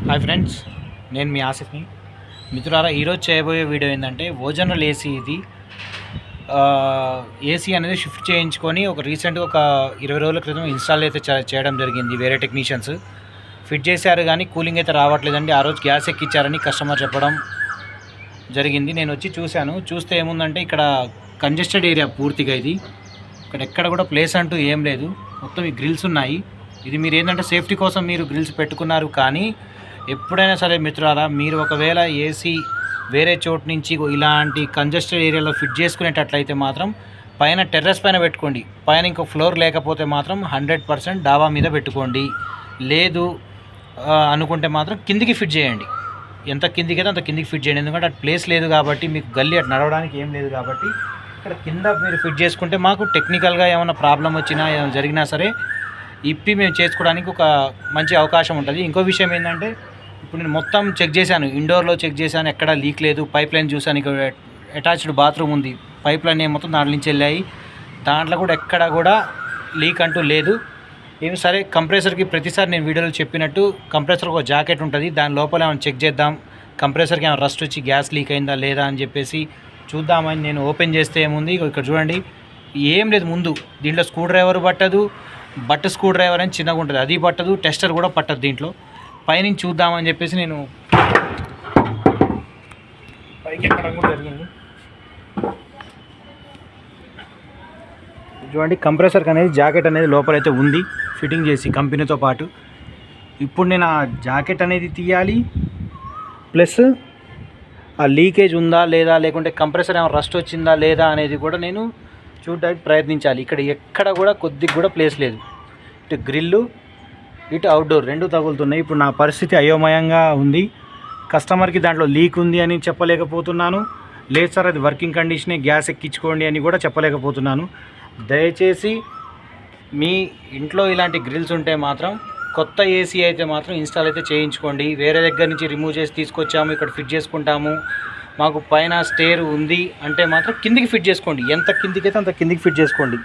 Hi friends, నేను మీ ఆసిఫ్ని. మిత్రులారా, ఈరోజు చేయబోయే వీడియో ఏంటంటే ఓజనల్ ఏసీ. ఇది ఏసీ అనేది షిఫ్ట్ చేయించుకొని రీసెంట్గా ఒక 20 రోజుల క్రితం ఇన్స్టాల్ అయితే చేయడం జరిగింది. వేరే టెక్నీషియన్స్ ఫిట్ చేశారు, కానీ కూలింగ్ అయితే రావట్లేదండి. ఆ రోజు గ్యాస్ ఎక్కిచ్చారని కస్టమర్ చెప్పడం జరిగింది. నేను వచ్చి చూస్తే ఏముందంటే ఇక్కడ కంజెస్టెడ్ ఏరియా పూర్తిగా. ఇది ఇక్కడ ఎక్కడ కూడా ప్లేస్ అంటూ ఏం లేదు. మొత్తం ఈ గ్రిల్స్ ఉన్నాయి. ఇది మీరు ఏంటంటే సేఫ్టీ కోసం మీరు గ్రిల్స్ పెట్టుకున్నారు, కానీ ఎప్పుడైనా సరే మిత్రులారా, మీరు ఒకవేళ ఏసీ వేరే చోటు నుంచి ఇలాంటి కంజెస్టెడ్ ఏరియాలో ఫిట్ చేసుకునేటట్లయితే మాత్రం పైన టెర్రస్ పైన పెట్టుకోండి. పైన ఇంకో ఫ్లోర్ లేకపోతే మాత్రం 100% డాబా మీద పెట్టుకోండి. లేదు అనుకుంటే మాత్రం కిందికి ఫిట్ చేయండి. ఎంత కిందికి అయితే అంత కిందికి ఫిట్ చేయండి. ఎందుకంటే అటు ప్లేస్ లేదు కాబట్టి, మీకు గల్లీ అటు నడవడానికి ఏం లేదు కాబట్టి ఇక్కడ కింద మీరు ఫిట్ చేసుకుంటే మాకు టెక్నికల్గా ఏమైనా ప్రాబ్లం వచ్చినా ఏమైనా జరిగినా సరే ఇప్పి మేము చేసుకోవడానికి ఒక మంచి అవకాశం ఉంటుంది. ఇంకో విషయం ఏంటంటే, ఇప్పుడు నేను మొత్తం చెక్ చేశాను, ఇండోర్లో చెక్ చేశాను, ఎక్కడ లీక్ లేదు. పైప్ లైన్ చూశాను, ఇక్కడ అటాచ్డ్ బాత్రూమ్ ఉంది, పైప్ లైన్ మొత్తం దాంట్లో నుంచి వెళ్ళాయి. దాంట్లో కూడా ఎక్కడ కూడా లీక్ అంటూ లేదు. ఏమి సరే, కంప్రెసర్కి ప్రతిసారి నేను వీడియోలో చెప్పినట్టు కంప్రెసర్కి ఒక జాకెట్ ఉంటుంది, దాని లోపల ఏమైనా చెక్ చేద్దాం, కంప్రెసర్కి ఏమైనా రస్ట్ వచ్చి గ్యాస్ లీక్ అయిందా లేదా అని చెప్పేసి చూద్దామని నేను ఓపెన్ చేస్తే ఏముంది, ఇక్కడ చూడండి, ఏం లేదు. ముందు దీంట్లో స్క్రూ డ్రైవర్ పట్టదు, స్క్రూ డ్రైవర్ అని చిన్నగా ఉంటుంది, అది పట్టదు, టెస్టర్ కూడా పట్టదు. దీంట్లో పైనుంచి చూద్దామని చెప్పేసి నేను పైకి ఎక్కడం కూడా జరిగింది. చూడండి, కంప్రెసర్కి అనేది జాకెట్ అనేది లోపలైతే ఉంది ఫిట్టింగ్ చేసి కంపెనీతో పాటు. ఇప్పుడు నేను ఆ జాకెట్ అనేది తీయాలి, ప్లస్ ఆ లీకేజ్ ఉందా లేదా, లేకుంటే కంప్రెసర్ ఏమైనా రస్ట్ వచ్చిందా లేదా అనేది కూడా నేను చూడడానికి ప్రయత్నించాలి. ఇక్కడ ఎక్కడ కూడా కొద్దిగా కూడా ప్లేస్ లేదు. ఇటు గ్రిల్లు, ఇటు అవుట్డోర్ రెండు తగులుతున్నాయి. ఇప్పుడు నా పరిస్థితి అయోమయంగా ఉంది. కస్టమర్కి దాంట్లో లీక్ ఉంది అని చెప్పలేకపోతున్నాను. లేదు సార్, అది వర్కింగ్ కండిషనే, గ్యాస్ ఎక్కించుకోండి అని కూడా చెప్పలేకపోతున్నాను. దయచేసి మీ ఇంట్లో ఇలాంటి గ్రిల్స్ ఉంటే మాత్రం కొత్త ఏసీ అయితే మాత్రం ఇన్స్టాల్ అయితే చేయించుకోండి. వేరే దగ్గర నుంచి రిమూవ్ చేసి తీసుకొచ్చాము, ఇక్కడ ఫిట్ చేసుకుంటాము, మాకు పైన స్టేర్ ఉంది అంటే మాత్రం కిందికి ఫిట్ చేసుకోండి. ఎంత కిందికి అయితే అంత కిందికి ఫిట్ చేసుకోండి.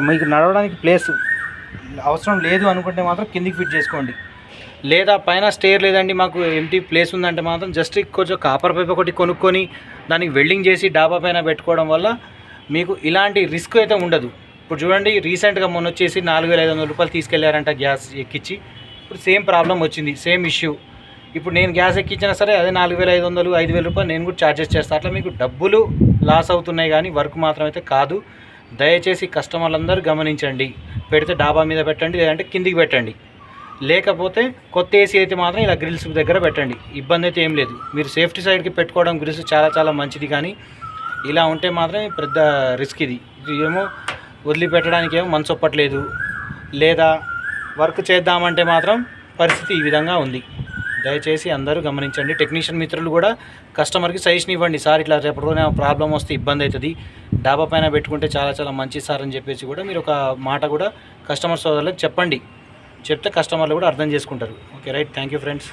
మీకు నడవడానికి ప్లేస్ అవసరం లేదు అనుకుంటే మాత్రం కిందికి ఫిట్ చేసుకోండి. లేదా పైన స్టేర్ లేదండి, మాకు ఎంటీ ప్లేస్ ఉందంటే మాత్రం జస్ట్ కొంచెం కాపర్ పైప్ ఒకటి కొనుక్కొని దానికి వెల్డింగ్ చేసి డాబా పైన పెట్టుకోవడం వల్ల మీకు ఇలాంటి రిస్క్ అయితే ఉండదు. ఇప్పుడు చూడండి, రీసెంట్గా మొన్న వచ్చేసి 4,500 రూపాయలు తీసుకెళ్లారంట గ్యాస్ ఎక్కించి. ఇప్పుడు సేమ్ ప్రాబ్లం వచ్చింది, సేమ్ ఇష్యూ. ఇప్పుడు నేను గ్యాస్ ఎక్కించినా సరే అదే 4,500, 5,000 రూపాయలు నేను కూడా ఛార్జెస్ చేస్తాను. అట్లా మీకు డబ్బులు లాస్ అవుతున్నాయి, కానీ వర్క్ మాత్రం అయితే కాదు. దయచేసి కస్టమర్లందరూ గమనించండి. పెడితే డాబా మీద పెట్టండి, లేదంటే కిందికి పెట్టండి. లేకపోతే కొత్త ఏసీ అయితే మాత్రం ఇలా గ్రిల్స్ దగ్గర పెట్టండి. ఇబ్బంది అయితే ఏం లేదు. మీరు సేఫ్టీ సైడ్కి పెట్టుకోవడం గ్రిల్స్ చాలా చాలా మంచిది, కానీ ఇలా ఉంటే మాత్రం పెద్ద రిస్క్. ఇది ఏమో వదిలిపెట్టడానికి ఏమో మనసు ఒప్పట్లేదు, లేదా వర్క్ చేద్దామంటే మాత్రం పరిస్థితి ఈ విధంగా ఉంది. దయచేసి అందరూ గమనించండి. టెక్నీషియన్ మిత్రులు కూడా కస్టమర్కి సజెషన్ ఇవ్వండి, సార్ ఇట్లా రేపటిలోనే ప్రాబ్లం వస్తే ఇబ్బంది అవుతుంది, డాబా పైన పెట్టుకుంటే చాలా చాలా మంచిది సార్ అని చెప్పేసి కూడా మీరు ఒక మాట కూడా కస్టమర్ సోదరులకు చెప్పండి. చెప్తే కస్టమర్లు కూడా అర్థం చేసుకుంటారు. Okay, right. Thank you friends.